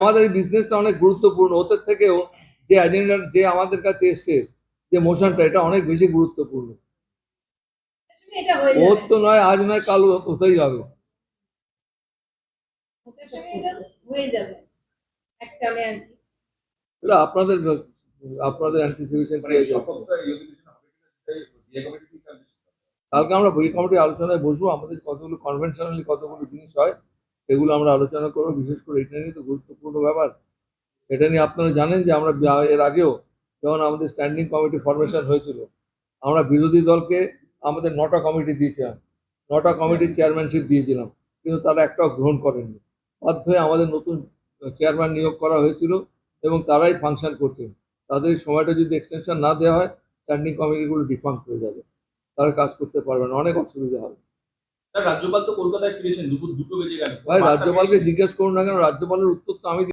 আমাদের এই বিজনেসটা অনেক গুরুত্বপূর্ণ, ওদের থেকেও যে এজেন্ডা যে আমাদের কাছে এসছে, যে মোশনটা, এটা অনেক বেশি গুরুত্বপূর্ণ। ওর তো নয় আজ নয় কাল হতেই হবে। এটা আপনাদের আপনাদের অ্যান্টিসিপেশন কালকে আমরা বই কমিটির আলোচনায় বসবো, আমাদের কতগুলো কনভেনশনালি কতগুলো জিনিস হয় এগুলো আমরা আলোচনা করবো। বিশেষ করে এটা নিয়ে তো গুরুত্বপূর্ণ ব্যাপার। এটা নিয়ে আপনারা জানেন যে আমরা এর আগেও যখন আমাদের স্ট্যান্ডিং কমিটি ফরমেশন হয়েছিল, আমরা বিরোধী দলকে আমাদের 9টা কমিটি দিয়েছিলাম, 9টা কমিটির চেয়ারম্যানশিপ দিয়েছিলাম, কিন্তু তারা একটাও গ্রহণ করেননি। বাধ্য হয়ে আমাদের নতুন চেয়ারম্যান নিয়োগ করা হয়েছিল এবং তারাই ফাংশন করছেন। তাদের সময়টা যদি এক্সটেনশন না দেওয়া হয়, স্ট্যান্ডিং কমিটিগুলো ডিফাঙ্ক হয়ে যাবে, তারা কাজ করতে পারবে না, অনেক অসুবিধা হবে। রাজ্যপাল তো কলকাতায় ফিরেছেন, দুপুর 2টো বেজে গেল। ভাই রাজ্যপালকে জিজ্ঞেস করুন না কেন, রাজ্যপালের উত্তর তো আমি